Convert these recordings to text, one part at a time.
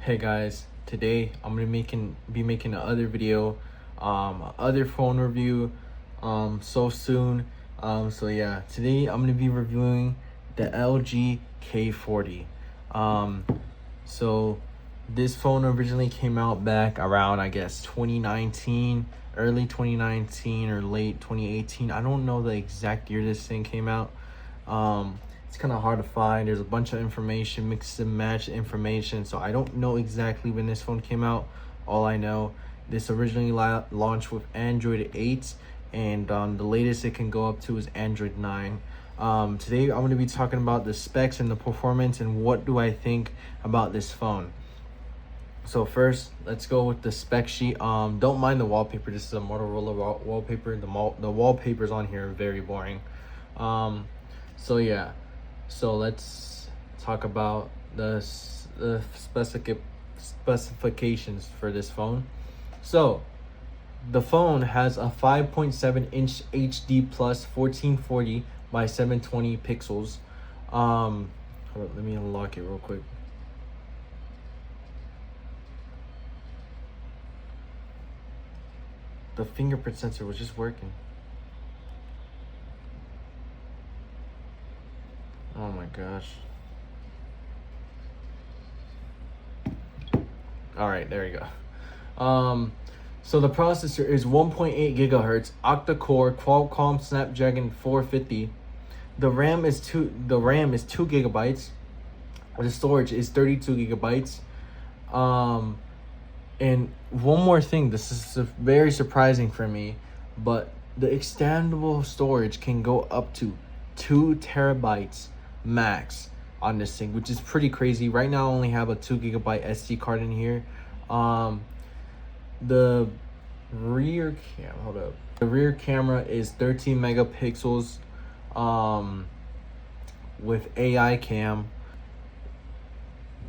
Hey guys, today I'm gonna be making another video, other phone review, so soon. So yeah, today I'm gonna be reviewing the LG K40. So this phone originally came out back around, I guess, 2019, early 2019 or late 2018. I don't know the exact year this thing came out. It's kind of hard to find. There's a bunch of information, mix and match information, so I don't know exactly when this phone came out. All I know, this originally launched with Android 8, and the latest it can go up to is Android 9. Today I'm going to be talking about the specs and the performance and what do I think about this phone. So first, let's go with the spec sheet. Don't mind the wallpaper. This is a Motorola wallpaper. The wallpapers on here are very boring. So yeah, so let's talk about the specifications for this phone. So the phone has a 5.7-inch HD plus 1440 by 720 pixels. Hold up, let me unlock it real quick. The fingerprint sensor was just working. Oh my gosh. All right, there you go. So the processor is 1.8 gigahertz, octa-core, Qualcomm Snapdragon 450. The RAM is 2 gigabytes. The storage is 32 gigabytes. And one more thing, this is very surprising for me, but the extendable storage can go up to 2 terabytes max on this thing, which is pretty crazy. Right now I only have a 2 gigabyte SD card in here. The rear camera is 13 megapixels with AI cam.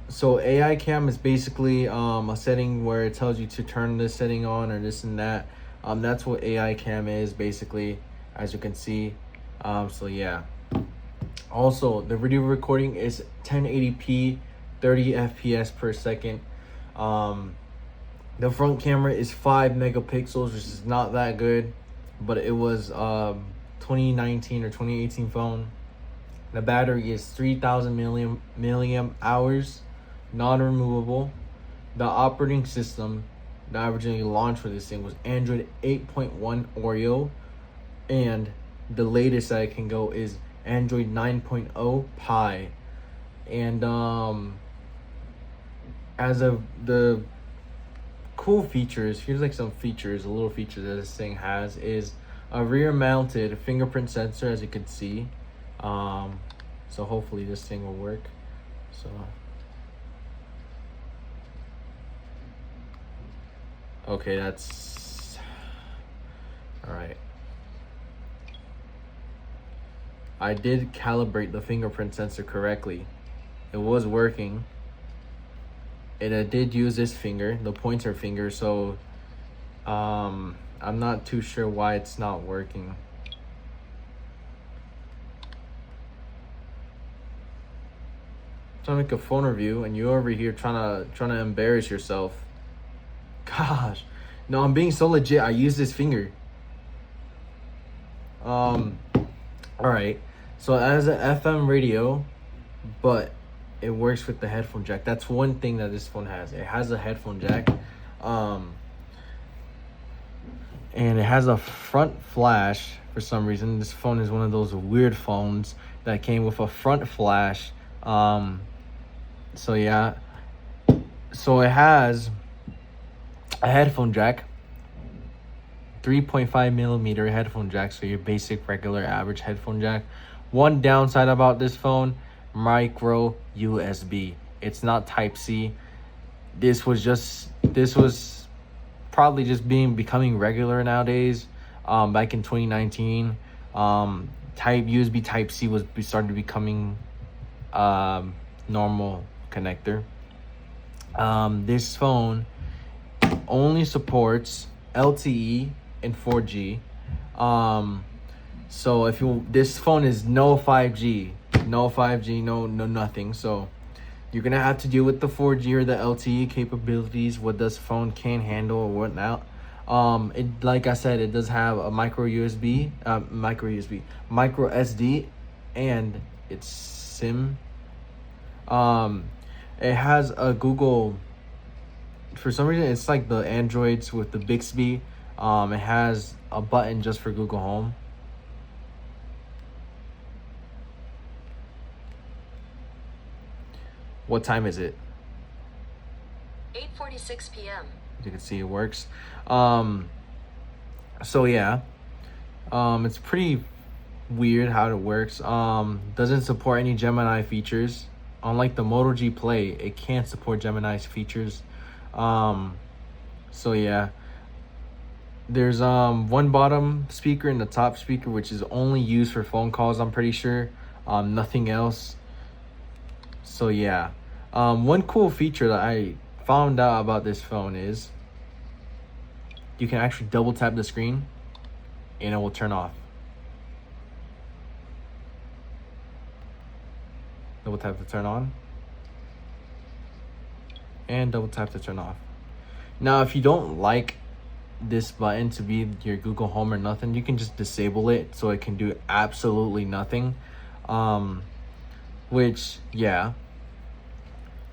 So AI cam is basically a setting where it tells you to turn this setting on or this and that. That's what AI cam is basically, as you can see. So yeah. Also, the video recording is 1080p, 30 fps per second. The front camera is 5 megapixels, which is not that good, but it was 2019 or 2018 phone. The battery is 3,000 milliamp hours, non-removable. The operating system that originally launched for this thing was Android 8.1 Oreo, and the latest that I can go is Android 9.0 Pie. And as of the cool features, here's like some features, a little feature that this thing has is a rear mounted fingerprint sensor, as you can see. So hopefully this thing will work. So okay, that's all right. I did calibrate the fingerprint sensor correctly. It was working. I did use this finger, the pointer finger, so I'm not too sure why it's not working. Trying to make a phone review and you over here trying to embarrass yourself. Gosh, no, I'm being so legit. I use this finger. All right, so as an FM radio, but it works with the headphone jack. That's one thing that this phone has. It has a headphone jack, and it has a front flash. For some reason, this phone is one of those weird phones that came with a front flash. So yeah, so it has a headphone jack, 3.5 millimeter headphone jack, so your basic regular average headphone jack. One downside about this phone, micro USB. It's not type C. This was probably just becoming regular nowadays. Back in 2019, USB type C was started becoming normal connector. This phone only supports LTE and 4G. So this phone is no 5G, no nothing. So You're gonna have to deal with the 4G or the LTE capabilities, what this phone can handle or whatnot. It, like I said, it does have a micro SD, and it's SIM. It has a Google. For some reason, it's like the Androids with the Bixby. It has a button just for Google Home. What time is it? 8:46 p.m. You can see it works. So yeah, it's pretty weird how it works. Doesn't support any Gemini features. Unlike the Moto G Play, it can't support Gemini's features. So yeah, there's one bottom speaker and the top speaker, which is only used for phone calls, I'm pretty sure. Nothing else. So yeah, one cool feature that I found out about this phone is you can actually double tap the screen and it will turn off. Double tap to turn on, and double tap to turn off. Now, if you don't like this button to be your Google Home or nothing, you can just disable it so it can do absolutely nothing. Which, yeah.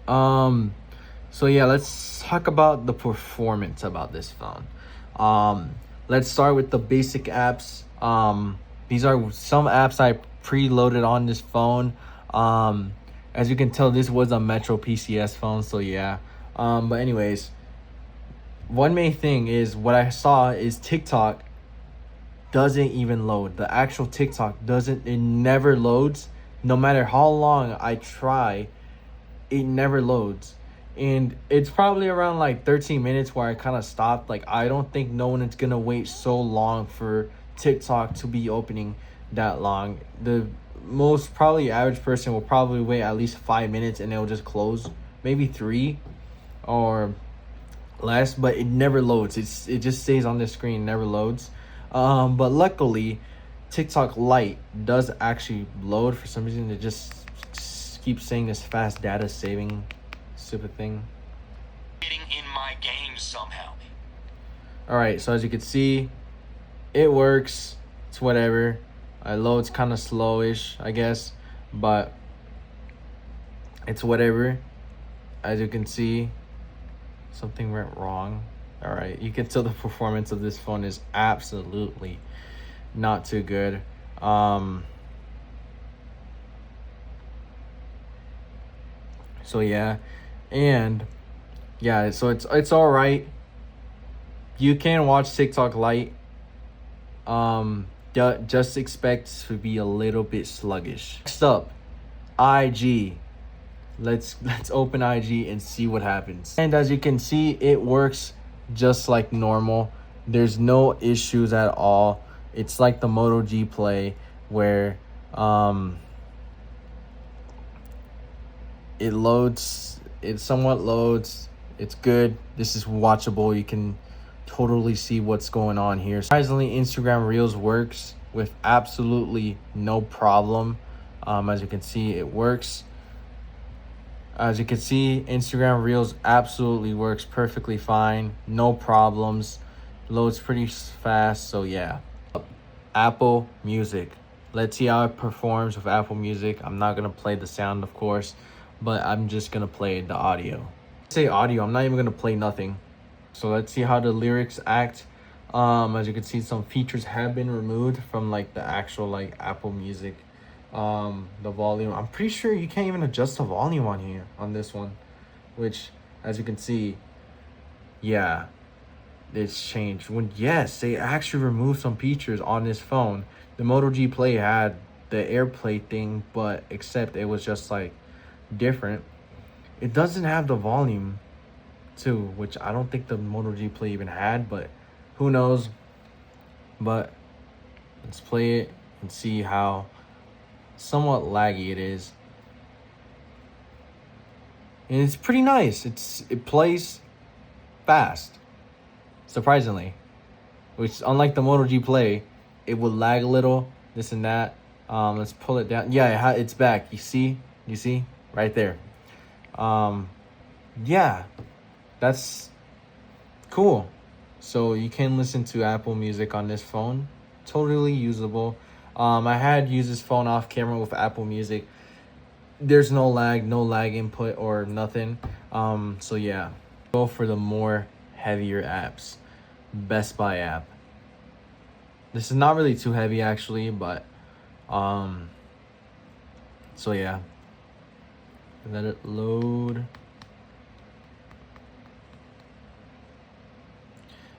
So yeah, let's talk about the performance about this phone. Let's start with the basic apps. These are some apps I preloaded on this phone. As you can tell, this was a Metro PCS phone, so yeah. But anyways, one main thing is what I saw is TikTok doesn't even load. The actual TikTok doesn't, it never loads. No matter how long I try, it never loads. And it's probably around like 13 minutes where I kind of stopped. Like, I don't think no one is gonna wait so long for TikTok to be opening that long. The most probably average person will probably wait at least 5 minutes and it'll just close, maybe 3 or less, but it never loads. It just stays on the screen, never loads. But luckily TikTok Lite does actually load. For some reason it just keeps saying this fast data saving stupid thing. Getting in my game somehow. All right, so as you can see, it works. It's whatever. I loads kind of slowish, I guess, but it's whatever. As you can see, something went wrong. All right, you can tell the performance of this phone is absolutely not too good. So yeah, and yeah, so it's all right. You can watch TikTok Lite. Just expect to be a little bit sluggish. Next up, IG. Let's open IG and see what happens. And as you can see, it works just like normal. There's no issues at all. It's like the Moto G Play where it loads, it somewhat loads. It's good. This is watchable. You can totally see what's going on here. Surprisingly, Instagram Reels works with absolutely no problem. As you can see, it works. As you can see, Instagram Reels absolutely works perfectly fine. No problems. Loads pretty fast, so yeah. Apple Music. Let's see how it performs with Apple Music. I'm not going to play the sound, of course, but I'm just going to play the audio. Say audio, I'm not even going to play nothing. So let's see how the lyrics act. As you can see, some features have been removed from like the actual like Apple Music. The volume, I'm pretty sure you can't even adjust the volume on here on this one, which as you can see, yeah, it's changed. When yes, they actually removed some features on this phone. The Moto G Play had the AirPlay thing, but except it was just like different. It doesn't have the volume too, which I don't think the Moto G Play even had, but who knows. But let's play it and see how somewhat laggy it is. And it's pretty nice. It plays fast, surprisingly, which unlike the Moto G Play, it would lag a little, this and that. Let's pull it down. Yeah, it's back. You see right there. Yeah, that's cool. So you can listen to Apple Music on this phone. Totally usable. I had used this phone off camera with Apple Music. There's no lag input or nothing. So yeah, go for the more heavier apps. Best Buy app. This is not really too heavy actually, but so yeah. Let it load.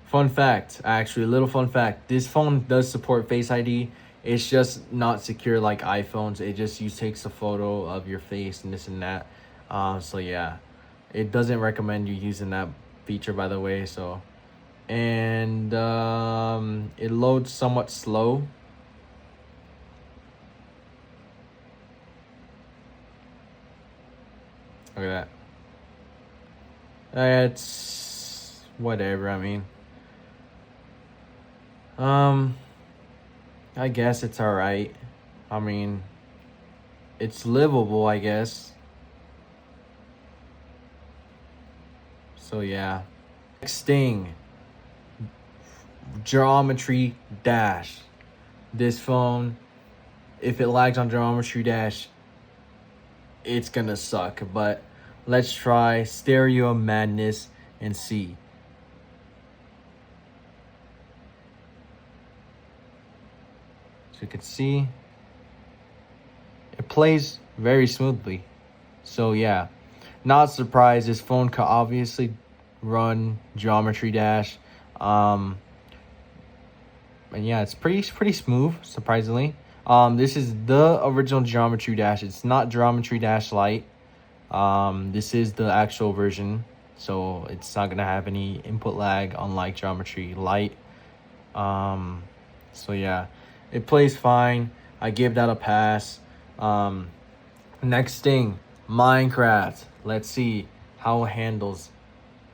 Fun fact, actually, a little fun fact. This phone does support Face ID. It's just not secure like iPhones. It just takes a photo of your face and this and that. So yeah, it doesn't recommend you using that feature, by the way. So, and it loads somewhat slow. Look at that. It's whatever. I mean, I guess it's all right. I mean, it's livable, I guess. So yeah. Next thing, Geometry Dash. This phone, if it lags on Geometry Dash, it's gonna suck. But let's try Stereo Madness and see. So you can see it plays very smoothly. So yeah, not surprised. This phone could obviously run Geometry Dash. And yeah, it's pretty smooth, surprisingly. This is the original Geometry Dash. It's not Geometry Dash Lite. This is the actual version, so it's not gonna have any input lag, unlike Geometry Lite. So yeah, it plays fine. I give that a pass. Next thing, Minecraft. Let's see how it handles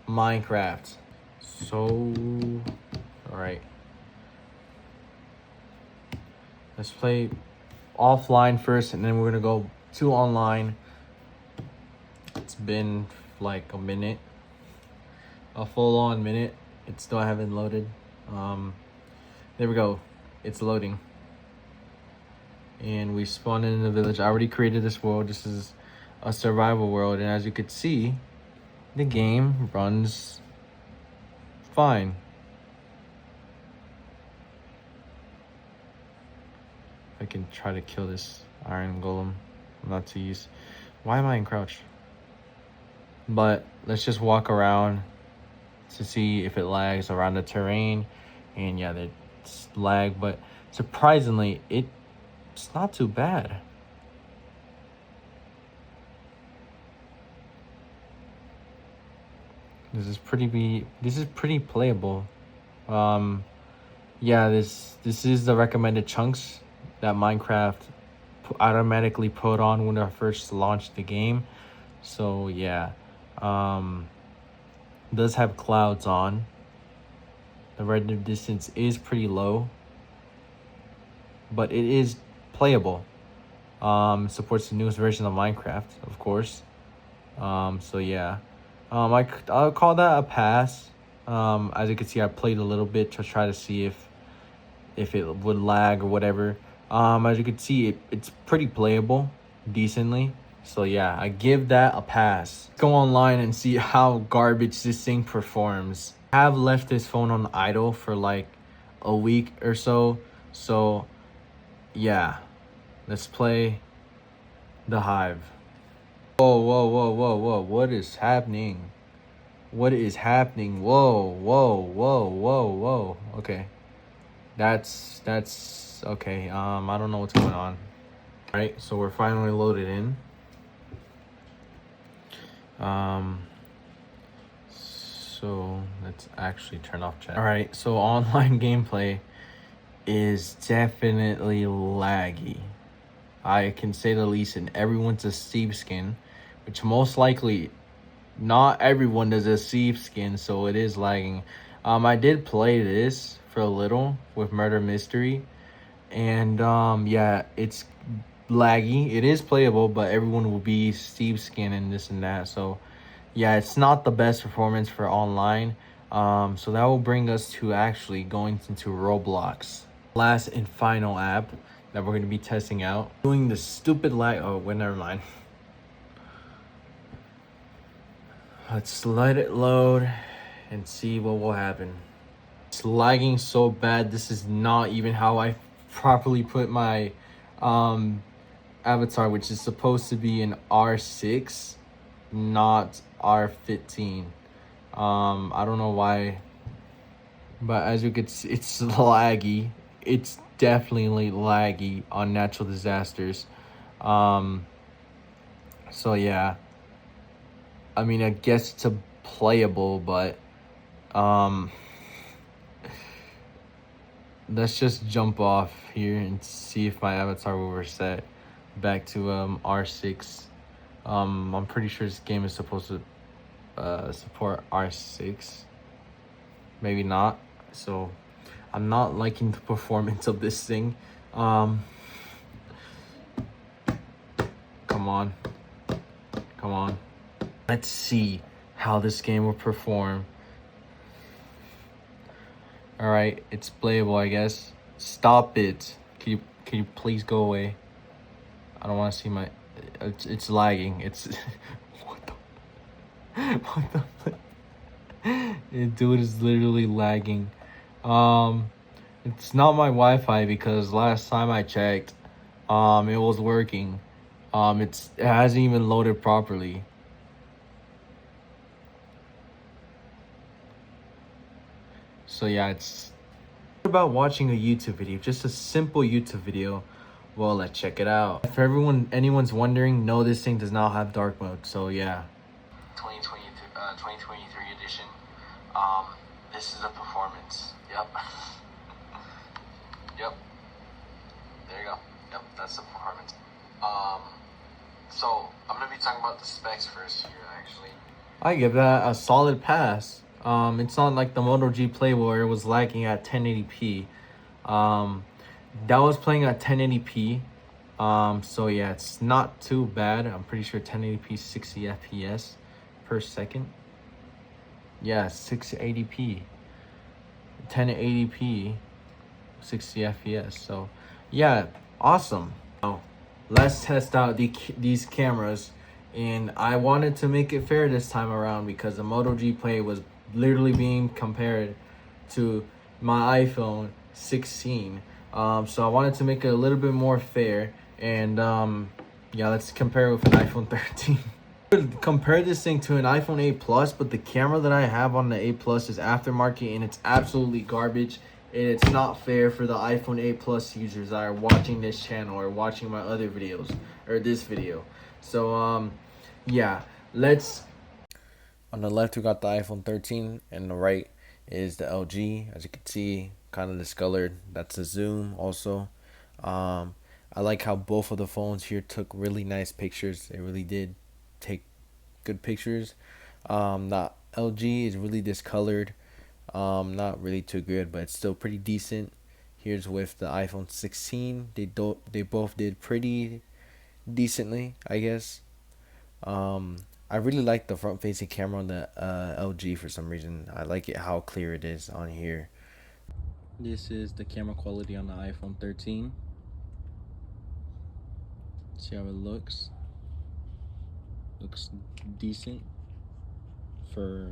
Minecraft. So, all right. Let's play offline first, and then we're gonna go to online. It's been like a minute, a full-on minute. It still haven't loaded. There we go. It's loading. And we spawned in the village. I already created this world. This is a survival world, and as you could see, the game runs fine. I can try to kill this iron golem. I'm not too used. Why am I in crouch? But let's just walk around to see if it lags around the terrain. And yeah, it's lag, but surprisingly, it's not too bad. This is pretty playable. Yeah, this is the recommended chunks that Minecraft automatically put on when I first launched the game. So yeah, does have clouds on. The render distance is pretty low, but it is playable. Supports the newest version of Minecraft, of course. So yeah, I'll call that a pass. As you can see, I played a little bit to try to see if it would lag or whatever. As you can see, it's pretty playable, decently. So yeah, I give that a pass. Go online and see how garbage this thing performs. I have left this phone on idle for like a week or so. So yeah, let's play the Hive. Whoa. What is happening? What is happening? Whoa. Okay. That's okay. I don't know what's going on. All right, so we're finally loaded in. So let's actually turn off chat. All right, so online gameplay is definitely laggy. I can say the least, and everyone's a Steve skin, which most likely not everyone does a Steve skin, so it is lagging. I did play this for a little with Murder Mystery, and yeah, it's laggy. It is playable, but everyone will be Steve skin and this and that. So yeah, it's not the best performance for online. So that will bring us to actually going into Roblox. Last and final app that we're going to be testing out. Doing the stupid lag. Oh, wait, never mind. Let's let it load and see what will happen. It's lagging so bad. This is not even how I properly put my avatar, which is supposed to be an R6, not R15. I don't know why, but as you can see, it's laggy. It's definitely laggy on natural disasters. So yeah, I mean, I guess it's a playable, but let's just jump off here and see if my avatar will reset back to R6. I'm pretty sure this game is supposed to support R6. Maybe not. So I'm not liking the performance of this thing. Come on. Come on. Let's see how this game will perform. All right, it's playable, I guess. Stop it. Can you please go away? I don't want to see my. It's lagging. It's what the what the dude is literally lagging. It's not my Wi-Fi because last time I checked, it was working. It hasn't even loaded properly. So yeah, it's about watching a YouTube video, just a simple YouTube video. Well, let's check it out. If anyone's wondering, no, this thing does not have dark mode. So yeah. 2023 edition. This is the performance. Yep. Yep. There you go. Yep, that's the performance. So I'm gonna be talking about the specs first here, actually. I give that a solid pass. It's not like the Moto G Play where it was lagging at 1080p. That was playing at 1080p. So yeah, it's not too bad. I'm pretty sure 1080p 60 FPS per second. Yeah, 680p, 1080p, 60 FPS. So yeah, awesome. Now, let's test out these cameras. And I wanted to make it fair this time around because the Moto G Play was literally being compared to my iPhone 16. So I wanted to make it a little bit more fair. And yeah, let's compare it with an iPhone 13. Compare this thing to an iPhone 8 Plus, but the camera that I have on the 8 Plus is aftermarket and it's absolutely garbage. And it's not fair for the iPhone 8 Plus users that are watching this channel or watching my other videos or this video. So yeah, let's. On the left we got the iPhone 13 and the right is the LG. As you can see, kind of discolored. That's a zoom also. I like how both of the phones here took really nice pictures. They really did take good pictures. The LG is really discolored. Not really too good, but it's still pretty decent. Here's with the iPhone 16. They both did pretty decently, I guess. I really like the front facing camera on the LG for some reason. I like it how clear it is on here. This is the camera quality on the iPhone 13. See how it looks. Looks decent for,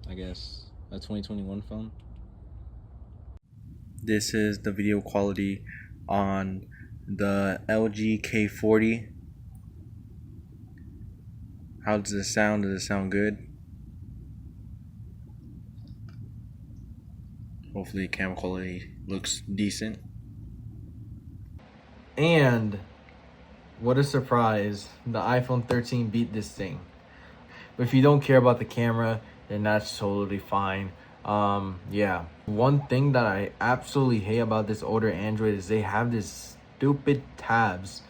I guess, a 2021 phone. This is the video quality on the LG K40. How does it sound? Does it sound good? Hopefully camera quality looks decent. And what a surprise, the iPhone 13 beat this thing. But if you don't care about the camera, then that's totally fine. Yeah. One thing that I absolutely hate about this older Android is they have this stupid tabs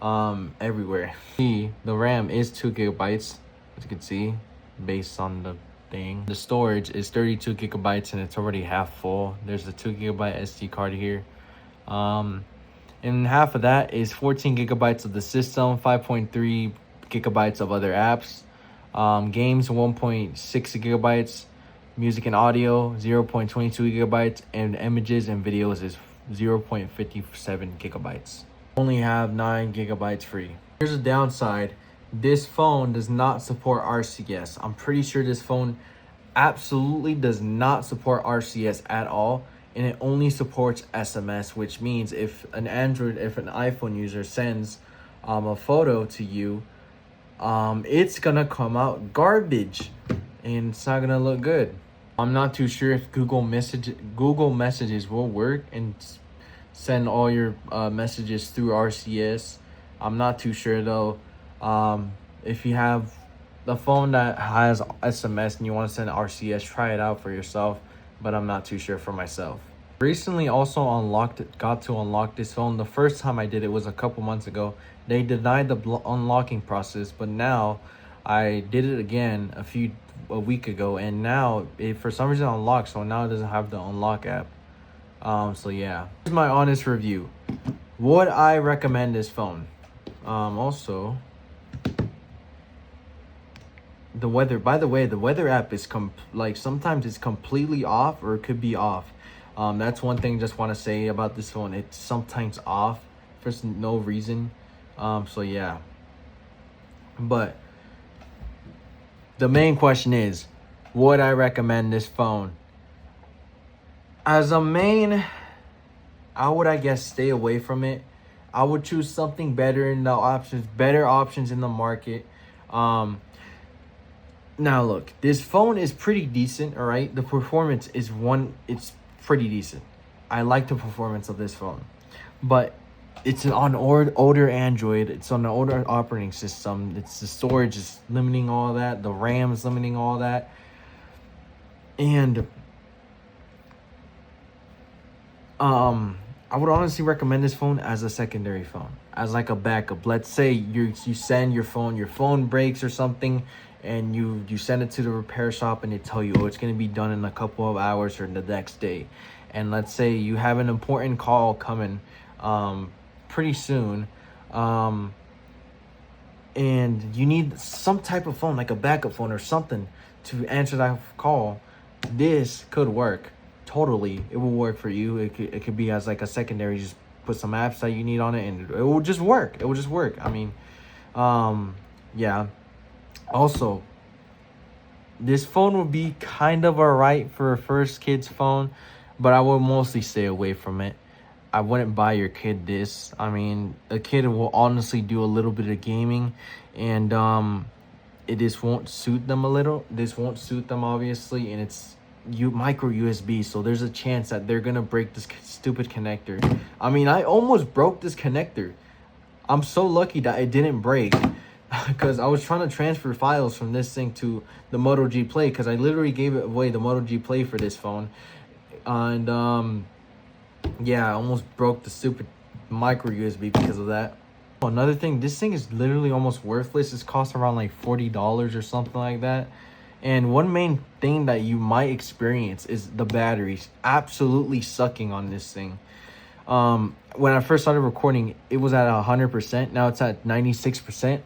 everywhere. The RAM is 2 gigabytes, as you can see, based on the thing. The storage is 32 gigabytes and it's already half full. There's a 2 gigabyte SD card here. and half of that is 14 gigabytes of the system, 5.3 gigabytes of other apps, games 1.6 gigabytes, music and audio 0.22 gigabytes, and images and videos is 0.57 gigabytes. Only have 9 gigabytes free. Here's a downside. This phone does not support RCS. I'm pretty sure this phone absolutely does not support RCS at all, and it only supports SMS, which means if an iPhone user sends a photo to you, it's gonna come out garbage and it's not gonna look good. I'm not too sure if Google Messages will work and send all your messages through RCS. I'm not too sure though. If you have the phone that has SMS and you want to send RCS, try it out for yourself, but I'm not too sure for myself. Recently also got to unlock this phone. The first time I did it was a couple months ago. They denied the unlocking process, but now I did it again a week ago, and now it for some reason unlocked, so now it doesn't have the unlock app. So yeah, here's my honest review. Would I recommend this phone? Also, the weather, by the way, the weather app is sometimes it's completely off, or it could be off. That's one thing just want to say about this phone. It's sometimes off for no reason. So yeah, but the main question is, would I recommend this phone? As a main, I would, I guess, stay away from it. I would choose something better in the options, better options in the market. Now look, this phone is pretty decent, all right? The performance is it's pretty decent. I like the performance of this phone, but it's on older Android. It's on an older operating system. It's the storage is limiting all that. The RAM is limiting all that. And I would honestly recommend this phone as a secondary phone, as like a backup. Let's say you send your phone breaks or something, and you send it to the repair shop and they tell you, oh, it's going to be done in a couple of hours or the next day. And let's say you have an important call coming pretty soon, and you need some type of phone, like a backup phone or something, to answer that call. This could work. Totally, it will work for you. It could be as like a secondary. Just put some apps that you need on it, and it will just work. It will just work. I mean, yeah. Also, this phone would be kind of alright for a first kid's phone, but I would mostly stay away from it. I wouldn't buy your kid this. I mean, a kid will honestly do a little bit of gaming, and it just won't suit them a little. This won't suit them, obviously, and it's micro USB, so there's a chance that they're gonna break this stupid connector. I mean, I almost broke this connector. I'm so lucky that it didn't break, because I was trying to transfer files from this thing to the Moto G Play, because I literally gave it away, the Moto G Play, for this phone. And yeah, I almost broke the stupid micro USB because of that. Another thing, this thing is literally almost worthless. It's cost around like $40 or something like that. And one main thing that you might experience is the batteries absolutely sucking on this thing. When I first started recording, it was at 100%. Now it's at 96%.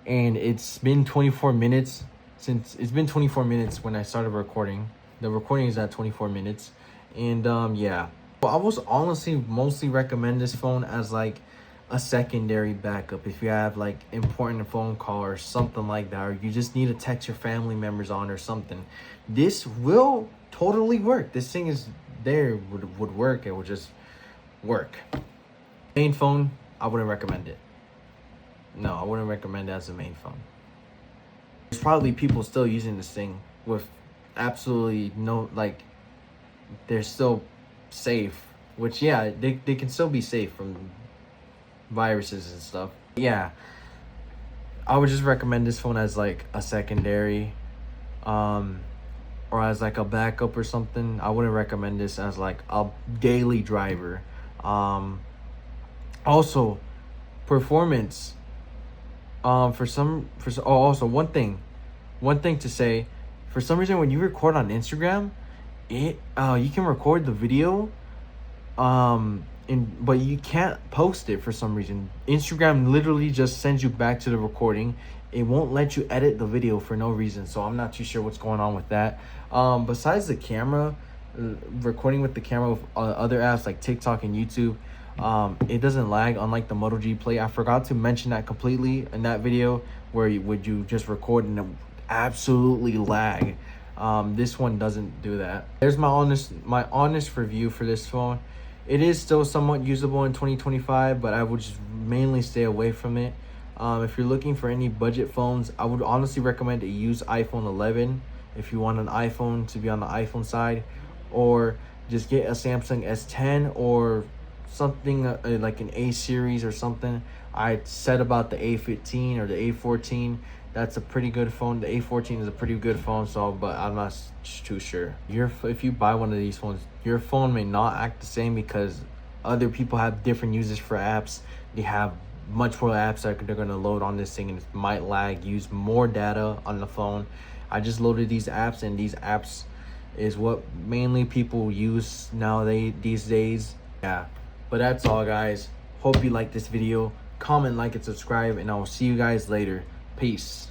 And it's been 24 minutes when I started recording. The recording is at 24 minutes. And yeah. Well, I was honestly mostly recommend this phone as like a secondary backup if you have like important phone call or something like that, or you just need to text your family members on or something. This will totally work. This thing is there, would work. It would just work. Main phone, I wouldn't recommend it. No, I wouldn't recommend it as a main phone. There's probably people still using this thing with absolutely no, like, they're still safe, which yeah, they can still be safe from viruses and stuff. Yeah, I would just recommend this phone as like a secondary, or as like a backup or something. I wouldn't recommend this as like a daily driver. Also, performance. Also one thing to say, for some reason when you record on Instagram, you can record the video but you can't post it for some reason. Instagram literally just sends you back to the recording. It won't let you edit the video for no reason, so I'm not too sure what's going on with that. Besides the camera, recording with the camera with other apps like TikTok and YouTube, it doesn't lag unlike the Moto G Play. I forgot to mention that completely in that video where you just record and it absolutely lag. This one doesn't do that. There's my honest review for this phone. It is still somewhat usable in 2025, but I would just mainly stay away from it. If you're looking for any budget phones, I would honestly recommend to use iPhone 11 if you want an iPhone to be on the iPhone side, or just get a Samsung S10 or something like an A series or something. I said about the A15 or the A14. That's a pretty good phone. The A14 is a pretty good phone, so but I'm not too sure. If you buy one of these phones, your phone may not act the same because other people have different uses for apps. They have much more apps that they're going to load on this thing, and it might lag, use more data on the phone. I just loaded these apps, and these apps is what mainly people use these days. Yeah, but that's all, guys. Hope you like this video. Comment, like, and subscribe, and I will see you guys later. Peace.